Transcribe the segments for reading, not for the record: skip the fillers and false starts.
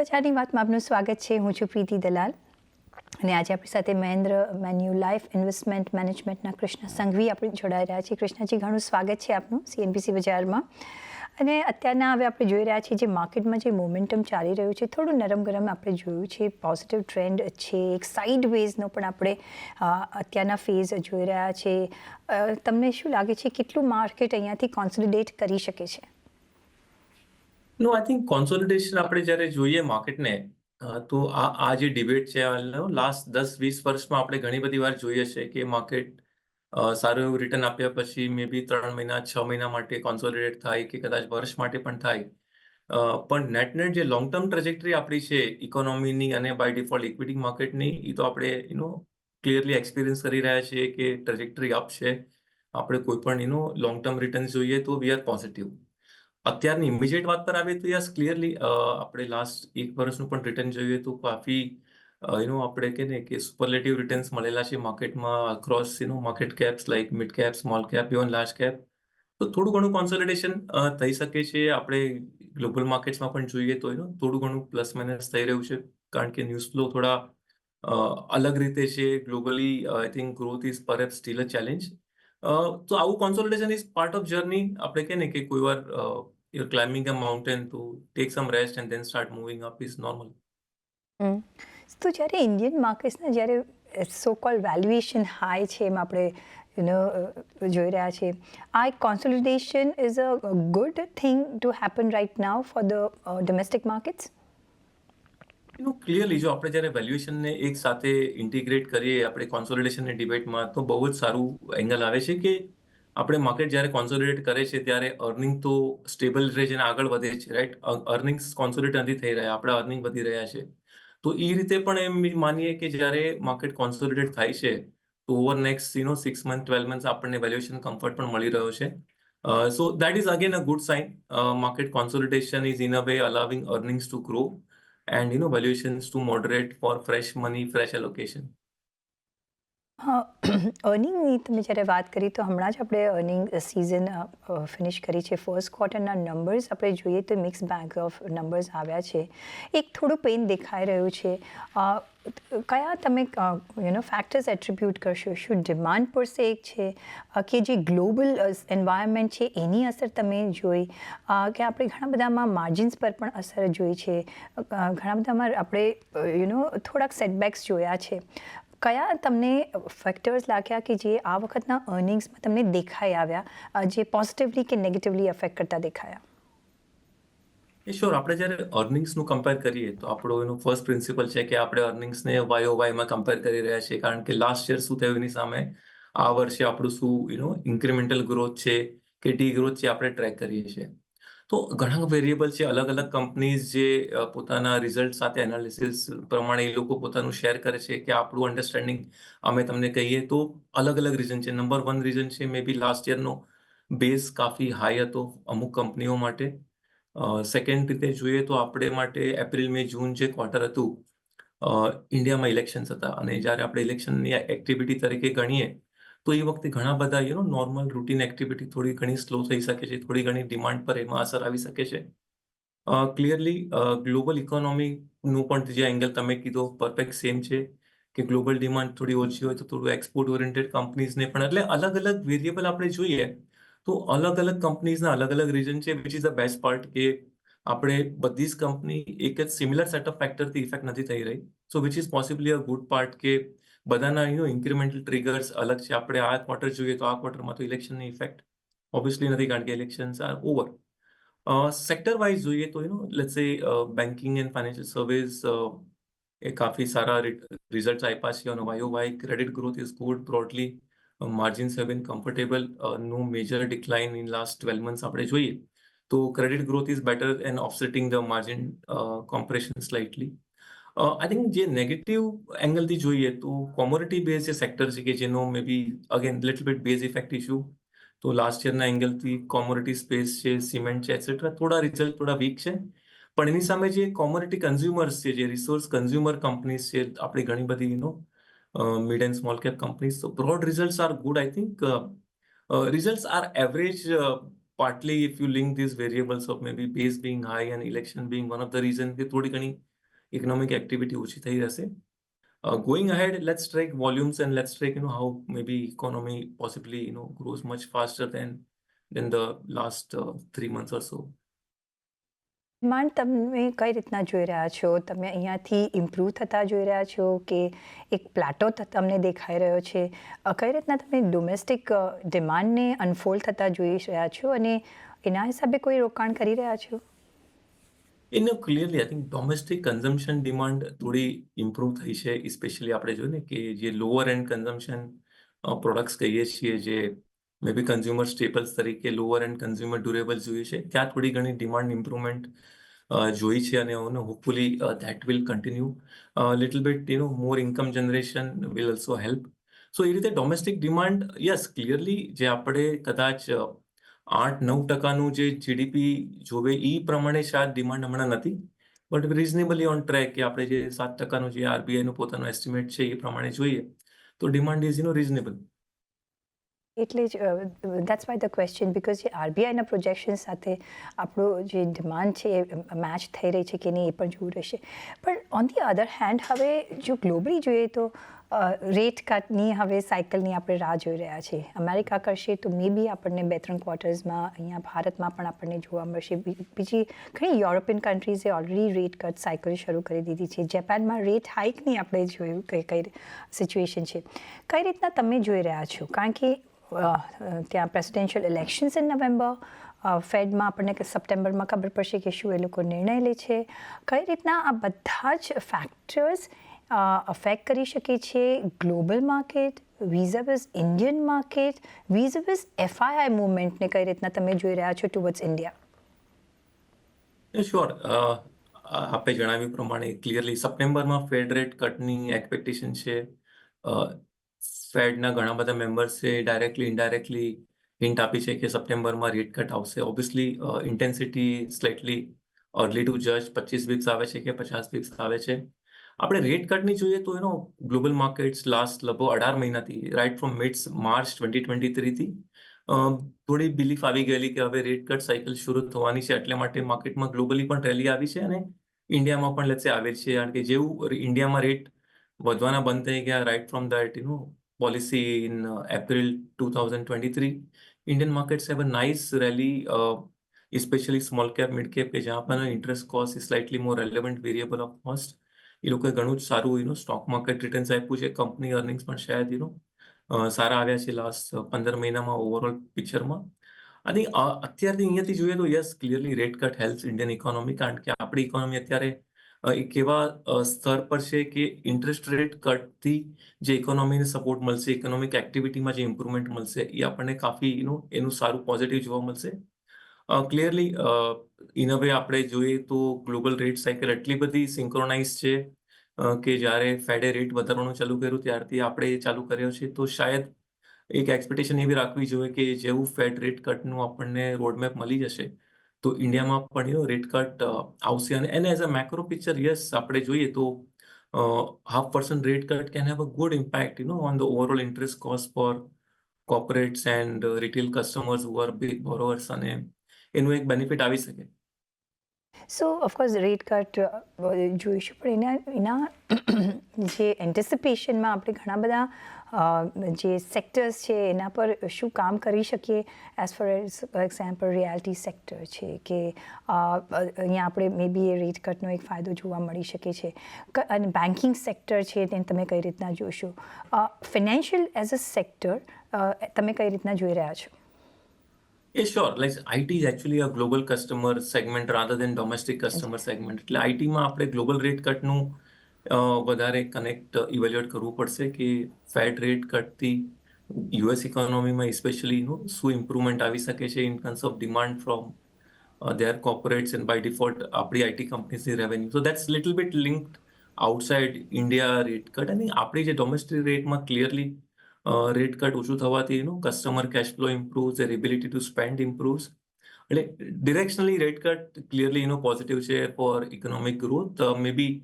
બજારની વાતમાં આપનું સ્વાગત છે. હું છું પ્રીતિ દલાલ અને આજે આપણી સાથે મહેન્દ્ર મેન્યુ લાઈફ ઇન્વેસ્ટમેન્ટ મેનેજમેન્ટના કૃષ્ણ સંઘવી આપણે જોડાઈ રહ્યા છીએ. કૃષ્ણજી, ઘણું સ્વાગત છે આપનું CNBC બજારમાં. અને અત્યારના હવે આપણે જોઈ રહ્યા છીએ જે માર્કેટમાં જે મોમેન્ટમ ચાલી રહ્યું છે, થોડું નરમ ગરમ આપણે જોયું છે, પોઝિટિવ ટ્રેન્ડ છે, એક સાઇડ વેઝનો પણ આપણે અત્યારના ફેઝ જોઈ રહ્યા છે. તમને શું લાગે છે કેટલું માર્કેટ અહીંયાથી કોન્સોલિડેટ કરી શકે છે? નો આઈ થિંક કોન્સોલિડેશન આપણે જ્યારે જોઈએ માર્કેટને તો આ જે ડિબેટ છે લાસ્ટ 10-20 વર્ષમાં આપણે ઘણી બધી વાર જોઈએ છે કે માર્કેટ સારું એવું રિટર્ન આપ્યા પછી મે બી 3 મહિના 6 મહિના માટે કોન્સોલિડેટ થાય કે કદાચ વર્ષ માટે પણ થાય. પણ નેટ જે લોંગ ટર્મ ટ્રેજેક્ટરી આપણી છે ઇકોનોમીની અને બાય ડિફોલ્ટ ઇક્વિટી માર્કેટની, એ તો આપણે ક્લિયરલી એક્સપિરિયન્સ કરી રહ્યા છીએ કે ટ્રેજેક્ટરી અપ છે. આપણે કોઈ પણ લોંગ ટર્મ રિટર્ન જોઈએ તો વી આર પોઝિટિવ. અત્યારની ઇમિડિયેટ વાત પર આવે તો યસ ક્લિયરલી આપણે લાસ્ટ 1 વર્ષનું પણ રિટર્ન જોઈએ તો કાફી આપણે કહીએ કે સુપરલેટિવ રિટર્ન્સ મળેલા છે માર્કેટમાં across market caps like mid cap, small cap, even large cap. તો થોડું ઘણું કોન્સોલિડેશન થઈ શકે છે. આપણે ગ્લોબલ માર્કેટ્સમાં પણ જોઈએ તો થોડું ઘણું પ્લસ માઇનસ થઈ રહ્યું છે, કારણ કે ન્યૂઝ ફ્લો થોડા અલગ રીતે છે globally. I think growth is perhaps steel a challenge. તો આવું consolidation is part of journey. આપણે કહીએ કે કોઈ વાર you're climbing a mountain to take some rest and then start moving up is normal. તો જ્યારે ઇન્ડિયન માર્કેટ્સના જ્યારે સો કોલ્ડ વેલ્યુએશન હાઈ છે એમ આપણે જોઈ રહ્યા છીએ, આ એક consolidation is a good thing to happen right now for the domestic markets? Clearly જો આપણે જ્યારે વેલ્યુએશનને એક સાથે ઇન્ટિગ્રેટ કરીએ આપણે કોન્સોલિડેશનની ડિબેટમાં, તો બહુ જ સારું એંગલ આવે છે કે આપણે માર્કેટ જ્યારે કોન્સોલિડેટ કરે છે ત્યારે અર્નિંગ તો સ્ટેબલ રહે છે અને આગળ વધે છે, રાઈટ? અર્નિંગ્સ કોન્સોલિડેટ નથી થઈ રહ્યા, આપણા અર્નિંગ વધી રહ્યા છે. તો એ રીતે પણ એમ માનીએ કે જ્યારે માર્કેટ કોન્સોલિડેટ થાય છે તો ઓવર નેક્સ્ટ 6 મંથ 12 મંથ આપણને વેલ્યુએશન કમ્ફર્ટ પણ મળી રહ્યો છે. So that is again a good sign. Market consolidation is in a way allowing earnings to grow and valuations to moderate for fresh money, fresh allocation. અર્નિંગની તમે જ્યારે વાત કરી તો હમણાં જ આપણે અર્નિંગ સિઝન ફિનિશ કરી છે. ફર્સ્ટ ક્વાર્ટરના નંબર્સ આપણે જોઈએ તો મિક્સ બેગ ઓફ નંબર્સ આવ્યા છે. એક થોડું પેઇન દેખાઈ રહ્યું છે. કયા તમે ફેક્ટર્સ એટ્રીબ્યુટ કરશો? શું ડિમાન્ડ પર સે એક છે કે જે ગ્લોબલ એન્વાયરમેન્ટ છે એની અસર તમે જોઈ, કે આપણે ઘણા બધામાં માર્જિન્સ પર પણ અસર જોઈ છે, ઘણા બધામાં આપણે થોડાક સેટબેક્સ જોયા છે? કયા તમને ફેક્ટર્સ લાગ્યા કે જે આ વખતના અર્નિંગ્સમાં તમને દેખાઈ આવ્યા, જે પોઝિટિવલી કે નેગેટિવલી અફેક્ટ કરતા દેખાયા? શ્યોર. આપણે જ્યારે અર્નિંગ્સનું કમ્પેર કરીએ તો આપણો ફર્સ્ટ પ્રિન્સિપલ છે કે આપણે અર્નિંગ્સને YOYમાં કમ્પેર કરી રહ્યા છીએ, કારણ કે લાસ્ટ યર શું થયું એની સામે આ વર્ષે આપણું શું ઇન્ક્રિમેન્ટલ ગ્રોથ છે કે ડી ગ્રોથ છે આપણે ટ્રેક કરીએ છીએ. તો ઘણા વેરિયેબલ છે. અલગ અલગ કંપનીઝ જે પોતાના રિઝલ્ટ સાથે એનાલિસિસ પ્રમાણે એ લોકો પોતાનું શેર કરે છે કે આપણું અન્ડરસ્ટેન્ડિંગ અમે તમને કહીએ તો અલગ અલગ રીઝન છે. નંબર 1 રીઝન છે મે બી લાસ્ટ યરનો બેઝ કાફી હાઈ હતો અમુક કંપનીઓ માટે. સેકન્ડ રીતે જોઈએ તો આપણે માટે એપ્રિલ, મે, જૂન જે ક્વાર્ટર હતું, ઇન્ડિયામાં ઇલેક્શન્સ હતા અને જ્યારે આપણે ઇલેક્શનની એક્ટિવિટી તરીકે ગણીએ તો એ વખતે ઘણા બધા નોર્મલ રૂટીન એક્ટિવિટી થોડી ઘણી સ્લો થઈ શકે છે, થોડી ઘણી ડિમાન્ડ પર એમાં અસર આવી શકે છે. ક્લિયરલી ગ્લોબલ ઇકોનોમીનું પણ જે એંગલ તમે કીધો પરફેક્ટ સેમ છે કે ગ્લોબલ ડિમાન્ડ થોડી ઓછી હોય તો થોડું એક્સપોર્ટ ઓરિએન્ટેડ કંપનીઝને પણ, એટલે અલગ અલગ વેરિયેબલ આપણે જોઈએ તો અલગ અલગ કંપનીઝના અલગ અલગ રીઝન છે. Which is the best part કે આપણે બધી જ કંપની એક જ સિમિલર સેટ ઓફ ફેક્ટરથી ઇફેક્ટ નથી થઈ રહી. So which is possibly a good part કે બધાના ઇન્ક્રિમેન્ટલ ટ્રિગર્સ અલગ છે. આપણે આ ક્વાર્ટર જોઈએ તો આ ક્વાર્ટરમાં તો ઇલેક્શનની ઇફેક્ટ ઓબ્વિયસલી નથી, કારણ કે elections are over. Sector wise જોઈએ તો let's say banking and financial service એ કાફી સારા રિઝલ્ટ આપ્યા છે અને YOY credit growth is good broadly. Margins have been comfortable. No major decline in last 12 months આપણે જોઈએ તો credit growth is better and offsetting the margin compression slightly. I think જે નેગેટિવ એંગલથી જોઈએ તો કોમોડિટી બેઝ જે sector છે કે જેનો મે બી again little bit base effect issue, તો લાસ્ટ યરના એંગલથી કોમોડિટી સ્પેસ છે, સિમેન્ટ છે, એટસેટ્રા, થોડા રિઝલ્ટ થોડા વીક છે. પણ એની સામે જે કોમોડિટી કન્ઝ્યુમર્સ છે, જે રિસોર્સ કન્ઝ્યુમર કંપનીઝ છે, આપણી ઘણી બધી mid and small cap companies, તો broad results are good. I think results are average. Partly if you link these variables of maybe base being high and election being one of the reason કે થોડી ઘણી economic activity ઓછી થઈ રહેશે. Going ahead, let's track volumes and let's track, how maybe economy possibly, grows much faster than the last 3 months or so. Demand તમે કઈ રીતના જોઈ રહ્યા છો? તમે અહીંયાથી ઇમ્પ્રૂવ થતા જોઈ રહ્યા છો કે એક પ્લાટો તમને દેખાઈ રહ્યો છે? કઈ રીતના તમે ડોમેસ્ટિક ડિમાન્ડને અનફોલ્ડ થતા જોઈ રહ્યા છો અને એના હિસાબે કોઈ રોકાણ કરી રહ્યા છો? Clearly, I think domestic consumption demand થોડી ઇમ્પ્રૂવ થઈ છે, સ્પેશિયલી આપણે જોઈએ ને કે જે લોઅર એન્ડ કન્ઝમ્પશન પ્રોડક્ટ્સ કહીએ છીએ, જે મે બી કન્ઝ્યુમર સ્ટેપલ્સ તરીકે લોઅર એન્ડ કન્ઝ્યુમર ડ્યુરેબલ્સ જોઈએ છે, ત્યાં થોડી ઘણી ડિમાન્ડ ઇમ્પ્રુવમેન્ટ જોઈ છે અને hopefully that will continue. Little bit more income generation will also help. So એ રીતે ડોમેસ્ટિક ડિમાન્ડ, યસ, ક્લિયરલી જે આપણે કદાચ 8-9% જે જીડીપી જોવે એ પ્રમાણે શાયદ ડિમાન્ડ હમણાં નથી, બટ રિઝનેબલી ઓન ટ્રેક કે આપણે જે 7%નું જે આરબીઆઈનું પોતાનું એસ્ટિમેટ છે એ પ્રમાણે જોઈએ તો ડિમાન્ડ ઇઝ રિઝનેબલ. એટલે જ that's why the question, because જે આરબીઆઈના પ્રોજેક્શન સાથે આપણો જે ડિમાન્ડ છે એ મેચ થઈ રહી છે કે નહીં એ પણ જોવું રહેશે. પણ ઓન ધી અધર હેન્ડ હવે જો ગ્લોબલી જોઈએ તો રેટ કટની હવે સાયકલની આપણે રાહ જોઈ રહ્યા છીએ. અમેરિકા કરશે તો મે બી આપણને 2-3 ક્વાર્ટર્સમાં, અહીંયા ભારતમાં પણ આપણને જોવા મળશે. બીજી ઘણી યુરોપિયન કન્ટ્રીઝે ઓલરેડી રેટ કટ સાયકલ શરૂ કરી દીધી છે. જાપાનમાં રેટ હાઇકની આપણે જોયું કઈ સિચ્યુએશન છે. કઈ રીતના તમે જોઈ રહ્યા છો? કારણ કે ત્યાં પ્રેસિડેન્શિયલ ઇલેક્શન્સ ઇન નવેમ્બર, ફેડમાં આપણને સપ્ટેમ્બરમાં ખબર પડશે કે શું એ લોકો નિર્ણય લે છે. કઈ રીતના આ બધા જ ફેક્ટર્સ અફેક્ટ કરી શકે છે global market vis Indian market, vis FII મુવમેન્ટને કઈ રીતના તમે જોઈ રહ્યા છો ટુવર્ડ્સ ઇન્ડિયા? શ્યોર. આપે જણાવ્યું પ્રમાણે ક્લિયરલી સપ્ટેમ્બરમાં ફેડ રેટ કટની એક્સપેક્ટેશન છે. ફેડના ઘણા બધા મેમ્બર્સે ડાયરેક્ટલી ઇનડાયરેક્ટલી હિન્ટ આપી છે કે સપ્ટેમ્બરમાં રેટ કટ આવશે. Obviously intensity slightly early to જજ 25 બીપ્સ આવે છે કે 50 બીપ્સ આવે છે. આપણે રેટ કટની જોઈએ તો ગ્લોબલ માર્કેટ્સ લાસ્ટ લગભગ 18 મહિનાથી, રાઇટ ફ્રોમ મિડ માર્ચ 2023થી થોડી બિલીફ આવી ગયેલી કે હવે રેટ કટ સાયકલ શરૂ થવાની છે. એટલે માટે માર્કેટમાં ગ્લોબલી પણ રેલી આવી છે અને ઇન્ડિયામાં પણ લેટ્સ સે આવી છે. કારણ કે જેવું ઇન્ડિયામાં રેટ વધવાના બંધ થઈ ગયા right from that policy in April 2023, Indian markets have a nice rally, especially small cap, mid cap, કે જ્યાં પણ interest cost is slightly more relevant variable of cost. એ લોકોએ ઘણું જ સારું સ્ટોક માર્કેટ રિટર્ન્સ આપ્યું છે. કંપની અર્નિંગ્સ પણ શાયદ સારા આવ્યા છે લાસ્ટ 15 મહિનામાં ઓવરઓલ પિક્ચરમાં. અને અત્યારથી અહીંયાથી જોઈએ તો yes, clearly rate cut helps Indian economy, કારણ કે આપણી ઇકોનોમી અત્યારે એક એવા સ્તર પર છે કે ઇન્ટરેસ્ટ રેટ કટથી જે ઇકોનોમીને સપોર્ટ મળશે, ઇકોનોમિક એક્ટિવિટીમાં જે ઇમ્પ્રુવમેન્ટ મળશે એ આપણને કાફી એનું સારું પોઝિટિવ જોવા મળશે. ક્લિયરલી ઇન અ વે આપણે જોઈએ તો ગ્લોબલ રેટ સાયકલ એટલી બધી સિન્ક્રોનાઇઝ છે કે જ્યારે ફેડે રેટ વધારવાનું ચાલુ કર્યું ત્યારથી આપણે ચાલુ કર્યો છે. તો શાયદ એક એક્સપેક્ટેશન એવી રાખવી જોઈએ કે જેવું ફેડ રેટ કટનું આપણને રોડમેપ મળી જશે તો ઇન્ડિયામાં પણ રેટ કટ આવશે. અને as a macro picture, yes, આપણે જોઈએ તો 0.5% rate cut can have a good impact, on the overall interest cost for corporates and retail customers who are big borrowers, અને એનું એક બેનિફિટ આવી શકે. સો ઓફકોર્સ રેટ કટ જોઈશું, પણ એના જે એન્ટિસિપેશનમાં આપણે ઘણા બધા જે સેક્ટર્સ છે એના પર શું કામ કરી શકીએ? As for example reality sector છે કે અહીંયા આપણે મે બી એ રેટ કટનો એક ફાયદો જોવા મળી શકે છે. અને બેન્કિંગ સેક્ટર છે તેને તમે કઈ રીતના જોશો? ફિનાન્શિયલ એઝ અ સેક્ટર તમે કઈ રીતના જોઈ રહ્યા છો? Yeah, sure. Like IT is actually a global customer segment rather than domestic customer segment. એટલે આઈટીમાં આપણે ગ્લોબલ રેટ કટનું વધારે કનેક્ટ ઇવેલ્યુએટ કરવું પડશે કે ફેડ રેટ કટથી યુએસ ઇકોનોમીમાં સ્પેશિયલી શું ઇમ્પ્રુવમેન્ટ આવી શકે છે in terms of demand from their corporates and by default આપણી આઈટી કંપનીઝની revenue. So that's little bit linked outside India rate cut. અને આપણી જે ડોમેસ્ટિક રેટમાં ક્લિયરલી રેટ કટ ઓછું થવાથી customer cash flow improves, their ability to spend improves. એટલે directionally rate cut clearly positive છે for economic growth. May be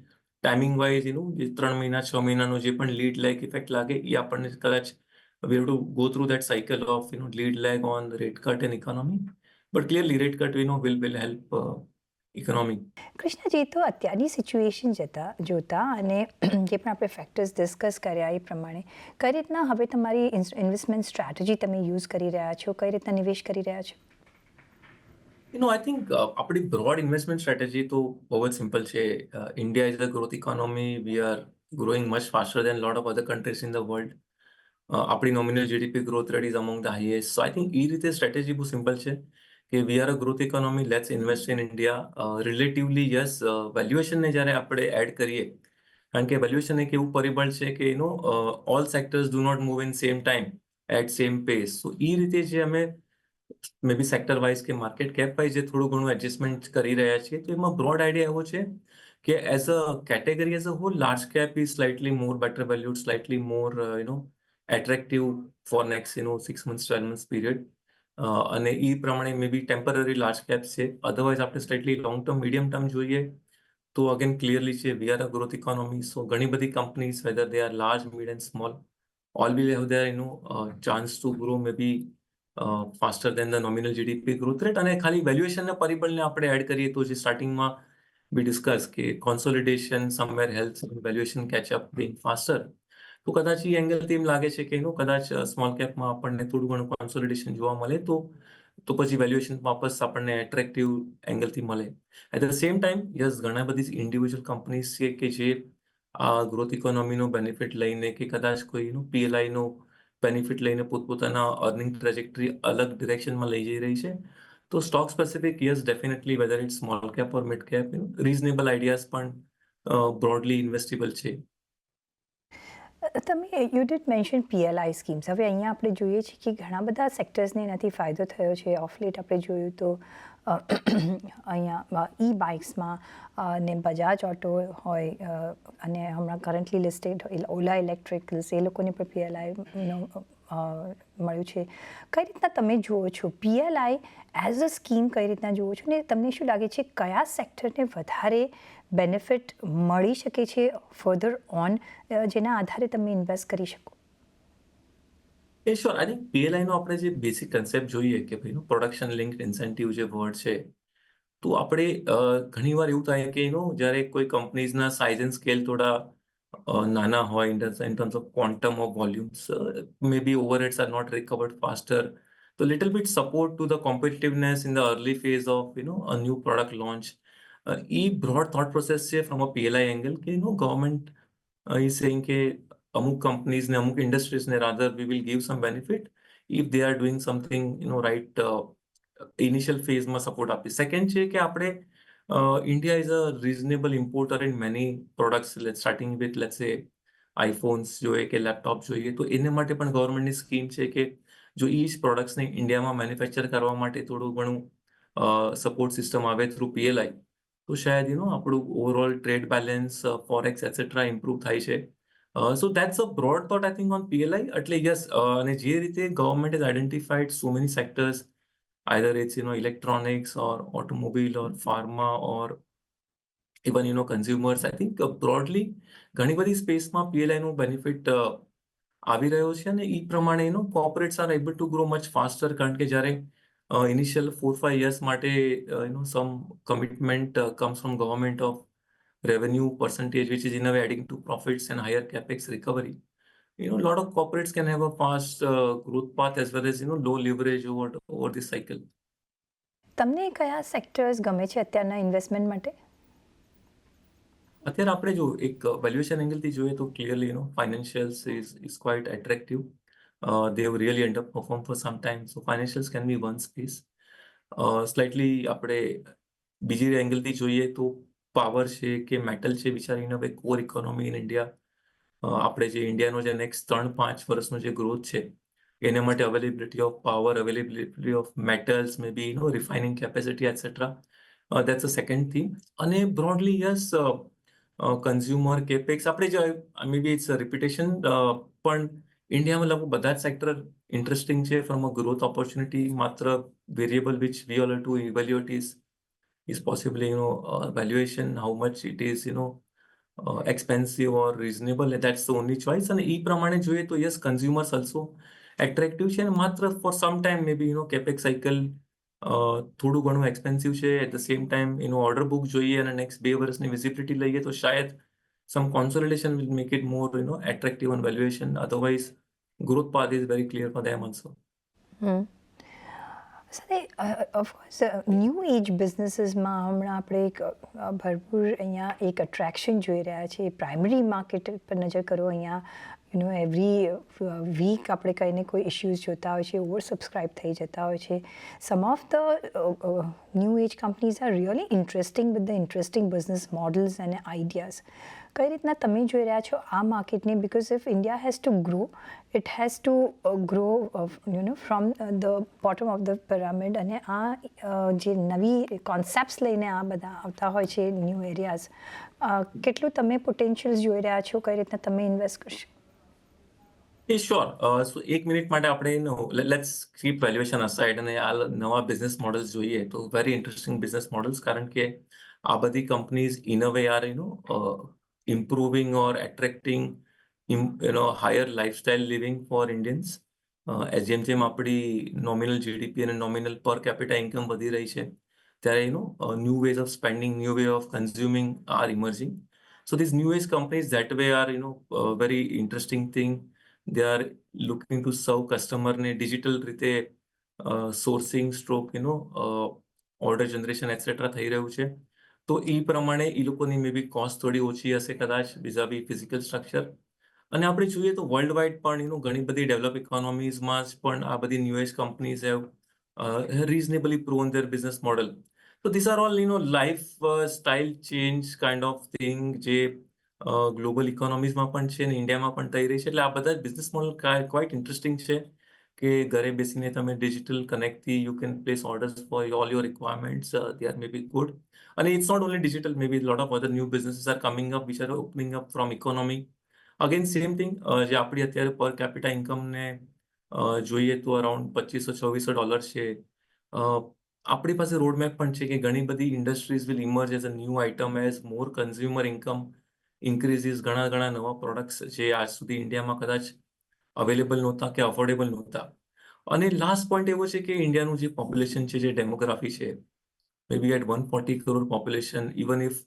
timing wise જે 3 મહિના 6 મહિનાનો જે પણ લીડ લેગ ઇફેક્ટ લાગે એ આપણને કદાચ we have to go through that cycle of lead lag on the rate cut in economy, but clearly rate cut will help economy. Krishnaji, તો અત્યારની સિચ્યુએશન જોતા અને જે પણ આપણે ફેક્ટર્સ ડિસ્કસ કર્યા એ પ્રમાણે કઈ રીતના હવે તમારી ઇન્વેસ્ટમેન્ટ સ્ટ્રેટેજી તમે યુઝ કરી રહ્યા છો, કઈ રીતના નિવેશ કરી રહ્યા છો? આઈ થિંક આપણી બ્રોડ ઇન્વેસ્ટમેન્ટ સ્ટ્રેટેજી તો બહુ જ સિમ્પલ છે. India is a growth economy. We are growing much faster than lot of other countries in the world. આપણી nominal GDP growth rate is among the highest. So I think એ રીતે strategy બહુ simple છે કે we are a growth economy, let's invest in India. Relatively yes, વેલ્યુએશનને જ્યારે આપણે add કરીએ, કારણ કે વેલ્યુએશન એક એવું પરિબળ છે કે all sectors do not move in same time at same pace. So એ રીતે જે અમે મે બી સેક્ટર વાઇઝ કે માર્કેટ કેપ વાઇઝ જે થોડું ઘણું એડજસ્ટમેન્ટ કરી રહ્યા છીએ, તો એમાં બ્રોડ આઈડિયા એવો છે કે as a category, as a whole, large cap is slightly more better valued, slightly more attractive for next 6 months 12 months period. અને એ પ્રમાણે may be temporary large cap છે. અધરવાઇઝ આપણે slightly long term, medium term જોઈએ તો again clearly છે we are a growth economy. So ઘણી બધી companies, whether they are large, mid and small, all will have their chance to grow maybe faster than the nominal GDP growth rate. અને ખાલી વેલ્યુએશનના પરિબળને આપણે add કરીએ તો જે સ્ટાર્ટિંગમાં we discuss કે consolidation somewhere helps valuation catch up being faster. તો કદાચ એ એંગલથી એમ લાગે છે કે કદાચ સ્મોલ કેપમાં આપણને થોડું ઘણું કોન્સોલિડેશન જોવા મળે તો પછી વેલ્યુએશન વાપસ આપણને એટ્રેક્ટિવ એંગલથી મળે. At the same time yes, ઘણા બધી ઇન્ડિવિજ્યુઅલ કંપનીઝ છે કે જે આ ગ્રોથ ઇકોનોમીનો બેનિફિટ લઈને કે કદાચ કોઈ પીએલઆઈનો બેનિફિટ લઈને પોતપોતાના અર્નિંગ ટ્રેજેક્ટરી અલગ ડિરેક્શનમાં લઈ જઈ રહી છે. તો stock specific, yes, definitely, whether it small cap or mid cap, reasonable ideas પણ બ્રોડલી ઇન્વેસ્ટેબલ છે. તમે you did mention PLI schemes. હવે અહીંયા આપણે જોઈએ છીએ કે ઘણા બધા સેક્ટર્સને એનાથી ફાયદો થયો છે. ઓફ લેટ આપણે જોયું તો અહીંયા ઈ બાઇક્સમાં ને બજાજ ઓટો હોય અને હમણાં કરન્ટલી લિસ્ટેડ ઓલા ઇલેક્ટ્રિકલ્સ, એ લોકોને પણ પીએલઆઈનો મળ્યું છે. કઈ રીતના તમે જુઓ છો પીએલઆઈ એઝ અ સ્કીમ, કઈ રીતના જુઓ છો, ને તમને શું લાગે છે કયા સેક્ટરને વધારે બેનિફિટ મળી શકે છે ફર્ધર ઓન, જેના આધારે તમે ઇન્વેસ્ટ કરી શકો? શ્યોર. આઈ થિંક પીએલઆઈનો આપણે જે બેસિક કન્સેપ્ટ જોઈએ કે ભાઈ પ્રોડક્શન લિંક્ડ ઇન્સેન્ટિવ જે વર્ડ છે, તો આપણે ઘણીવાર એવું થાય કે જ્યારે કોઈ કંપનીઝના સાઇઝ એન્ડ સ્કેલ થોડા નાના હોય in terms of quantum of volumes, may be overheads are not recovered faster. તો little bit support to the competitiveness in the early phase of a new product launch. એ broad thought process છે from a PLI angle કે government is saying કે અમુક કંપનીઝને, અમુક ઇન્ડસ્ટ્રીઝને rather we will give some benefit if they are doing something right initial ફેઝમાં support આપી. સેકન્ડ છે કે આપણે India is a reasonable importer in many products, starting with let's say iPhones જોઈએ કે લેપટોપ જોઈએ, તો એને માટે પણ ગવર્મેન્ટની સ્કીમ છે કે જો એ જ પ્રોડક્ટ્સને ઇન્ડિયામાં મેન્યુફેક્ચર કરવા માટે થોડું ઘણું સપોર્ટ સિસ્ટમ આવે થ્રુ પીએલઆઈ, તો શાયદ આપણું overall trade balance, forex etcetera improve થાય છે. સો that's a broad thought I think on PLI. એટલે યસ, અને જે રીતે government is identified so many sectors, either it's electronics or automobile or pharma or even consumers, I think broadly ઘણી બધી સ્પેસમાં PLI નું બેનિફિટ આવી રહ્યો છે. અને એ પ્રમાણે corporates are able to grow much faster, કારણ કે જ્યારે ઇનિશિયલ 4-5 years માટે some commitment comes from government of revenue percentage, which is in a way adding to profits and higher capex recovery. A lot of corporates can have a fast growth path as well as low leverage over this cycle. તમને કયા sectors ગમે છે અત્યારના investment માટે? અત્યારે આપણે જો એક વેલ્યુએશન એંગલથી જોઈએ તો clearly ફાઇનાન્શિયલ્સ is quite attractive. They have really underperformed for some time, so financials can be one space. Slightly આપણે બીજી એંગલથી જોઈએ તો પાવર છે કે મેટલ છે, વિચારીને હવે કોર ઇકોનોમી ઇન ઇન્ડિયા, આપણે જે ઇન્ડિયાનો જે નેક્સ્ટ 3-5 વર્ષનો જે ગ્રોથ છે એના માટે availability of power, availability of metals, may be refining capacity etcetera, that's a second theme. અને બ્રોડલી યસ, કન્ઝ્યુમર કેપેક્સ, આપણે જે મે બી ઇટ્સ રિપીટેશન, પણ ઇન્ડિયામાં લગભગ બધા જ સેક્ટર ઇન્ટરેસ્ટિંગ છે ફ્રોમ અ ગ્રોથ ઓપોર્ચ્યુનિટી. માત્ર variable which we all to evaluate is possibly valuation, how much it is expensive or reasonable, that's the only choice. અને એ પ્રમાણે જોઈએ તો યસ, કન્ઝ્યુમર્સ ઓલ્સો એટ્રેક્ટિવ છે. અને માત્ર for some time may be capex cycle થોડું ઘણું એક્સપેન્સિવ છે. એટ ધ સેમ ટાઈમ એનું ઓર્ડર બુક જોઈએ અને નેક્સ્ટ 2 વર્ષની વિઝિબિલિટી લઈએ તો શાયદ some consolidation will make it more, attractive on valuation. Otherwise, growth path is very clear for them also. હમ સાથે ઓફકોર્સ ન્યૂ એજ બિઝનેસીસમાં હમણાં આપણે એક ભરપૂર અહીંયા એક અટ્રેક્શન જોઈ રહ્યા છીએ. પ્રાઇમરી માર્કેટ પર નજર કરો, અહીંયા એવરી વીક આપણે કંઈ ને કોઈ ઇશ્યુઝ જોતા હોય છે, ઓવર સબસ્ક્રાઇબ થઈ જતા હોય છે. Some of the new age companies are really interesting with the interesting business models અને આઈડિયાઝ. કઈ રીતના તમે જોઈ રહ્યા છો આ માર્કેટને? Because if India has to grow, it has to grow from the bottom of the pyramid. અને આ જે નવી કોન્સેપ્ટ્સ લઈને આ બધા આવતા હોય છે ન્યૂ એરિયાઝ, કેટલું તમે પોટેન્શિયલ્સ જોઈ રહ્યા છો? કઈ રીતના તમે ઇન્વેસ્ટ કરશો? શ્યોર. સો 1 મિનિટ માટે આપણે લેટ્સ કીપ વેલ્યુએશન અસાઇડ અને આ નવા બિઝનેસ મોડલ્સ જોઈએ તો વેરી ઇન્ટરેસ્ટિંગ બિઝનેસ મોડલ્સ, કારણ કે આ બધી companies in a way are improving or attracting higher lifestyle living for Indians. જેમ આપણી નોમિનલ જીડીપી અને નોમિનલ પર કેપિટા ઇન્કમ વધી રહી છે ત્યારે new ways of spending, new way of consuming are emerging. So these new age companies that way are very interesting thing. They are looking to serve customer ને digital રીતે sourcing stroke order generation etcetera થઈ રહ્યું છે. તો એ પ્રમાણે એ લોકોની મે બી cost થોડી ઓછી હશે કદાચ વિઝાવી ફિઝિકલ સ્ટ્રક્ચર. અને આપણે જોઈએ તો વર્લ્ડ વાઇડ પણ ઘણી બધી ડેવલપ ઇકોનોમીઝમાં જ પણ આ બધી new age companies have reasonably proven their business model. તો this are all lifestyle change kind of thing જે ગ્લોબલ ઇકોનોમીઝમાં પણ છે ને ઇન્ડિયામાં પણ થઈ રહી છે. એટલે આ બધા બિઝનેસ મોડલ ક્વાઇટ ઇન્ટરેસ્ટિંગ છે કે ઘરે બેસીને તમે ડિજિટલ કનેક્ટથી you can place orders for all your requirements. They are may be good. And it's not only digital, maybe a lot of other new businesses are coming up which are opening up from economy. Again, same thing, જે આપણી અત્યારે પર capita ઇન્કમને જોઈએ તો around $2500-2600 છે. આપણી પાસે roadmap પણ છે કે ઘણી બધી industries will emerge as a new item as more consumer income ઇન્ક્રીઝીસ. ઘણા નવા પ્રોડક્ટ્સ જે આજ સુધી ઇન્ડિયામાં કદાચ અવેલેબલ નહોતા કે અફોર્ડેબલ નહોતા. અને લાસ્ટ પોઈન્ટ એવો છે કે ઇન્ડિયાનું જે પોપ્યુલેશન છે, જે ડેમોગ્રાફી છે, maybe at 140 crore population, even if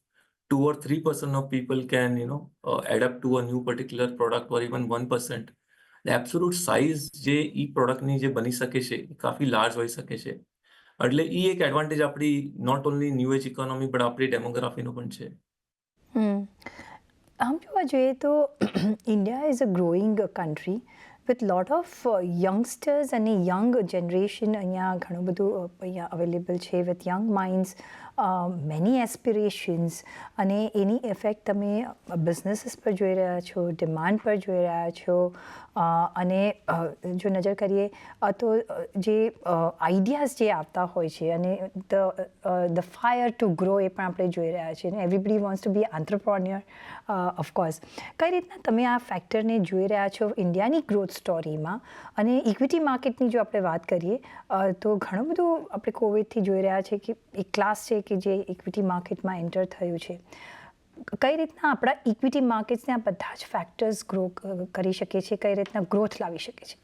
2 or 3% of people can, adapt to a new particular product or even 1%, the absolute size જે ઈ પ્રોડક્ટની જે બની શકે છે એ કાફી લાર્જ હોઈ શકે છે. એટલે ઈ એક એડવાન્ટેજ આપણી not only new age economy but આપણી ડેમોગ્રાફીનો પણ છે. આમ જોવા જોઈએ તો India is a growing country with lot of youngsters અને યંગ જનરેશન. અહીંયા ઘણું બધું અહીંયા અવેલેબલ છે with young minds, many aspirations. અને એની ઇફેક્ટ તમે બિઝનેસીસ પર જોઈ રહ્યા છો, ડિમાન્ડ પર જોઈ રહ્યા છો. અને જો નજર કરીએ તો જે આઈડિયાઝ જે આવતા હોય છે અને ધ ફાયર ટુ ગ્રો એ પણ આપણે જોઈ રહ્યા છીએ. અને everybody wants to be entrepreneur of course. કઈ રીતના તમે આ ફેક્ટરને જોઈ રહ્યા છો ઇન્ડિયાની ગ્રોથ સ્ટોરીમાં? અને ઇક્વિટી માર્કેટની જો આપણે વાત કરીએ તો ઘણું બધું આપણે કોવિડથી જોઈ રહ્યા છે કે એક ક્લાસ છે કે જે ઇક્વિટી માર્કેટમાં એન્ટર થયું છે. કઈ રીતના આપણા ઇક્વિટી માર્કેટ્સને આ બધા જ ફેક્ટર્સ ગ્રો કરી શકે છે? કઈ રીતના ગ્રોથ લાવી શકે છે?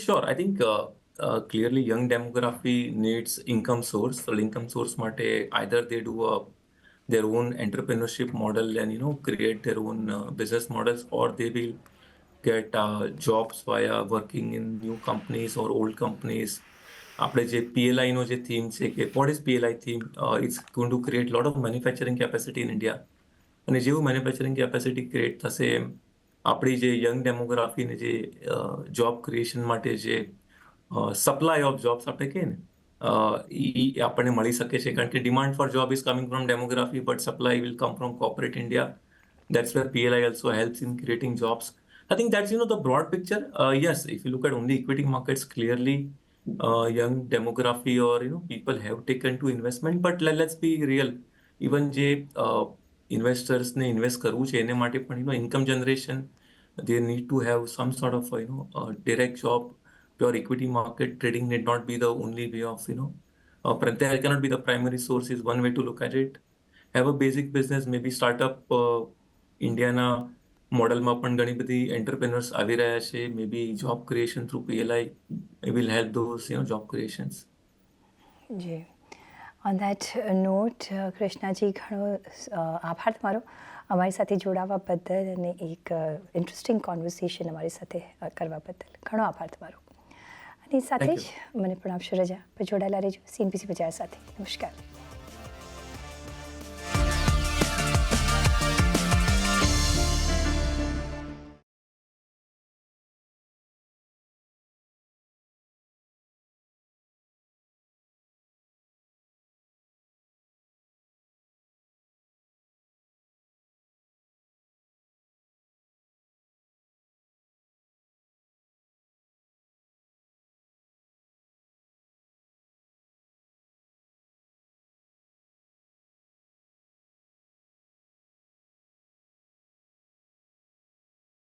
Sure. I think clearly young demography needs income source. તો ઇન્કમ સોર્સ માટે either they do their own entrepreneurship model and create their own business models, or they will get jobs via working in new companies or old companies. આપણે જે PLI નો જે theme છે કે what is PLI theme? It's going to create lot of manufacturing capacity in India. અને જેવું manufacturing capacity create થશે એમ આપણી જે યંગ ડેમોગ્રાફીને જે જોબ ક્રિએશન માટે જે સપ્લાય ઓફ જોબ્સ આપણે કહીએ ને એ આપણને મળી શકે છે. કારણ કે demand for job is coming from demography but supply will come from corporate India. That's where PLI also helps in creating jobs. I think that's the broad picture. Yes, if you look at only equity markets, clearly young demography or people have taken to investment. But let's be real. Even જે ઇન્વેસ્ટર્સને invest કરવું છે એને માટે પણ income generation, they need to have some sort of direct job. Pure equity market trading need not be the only way of there cannot be the primary source is one way to look at it. Have a basic business, maybe startup. ઇન્ડિયાના મોડલમાં પણ ઘણી બધી એન્ટરપ્રેનર્સ આવી રહ્યા છે. May be job creation through PLI will help those job creations. જી, on that note Krishnaji, ઘણો આભાર તમારો અમારી સાથે જોડાવા બદલ અને એક ઇન્ટરેસ્ટિંગ કોન્વર્સેશન અમારી સાથે કરવા બદલ. ઘણો આભાર તમારો. અને સાથે થેન્ક જ યુ. મને પણ આપશો રજા. પર જોડાયેલા રહેજો CNBC બજાર સાથે. નમસ્કાર.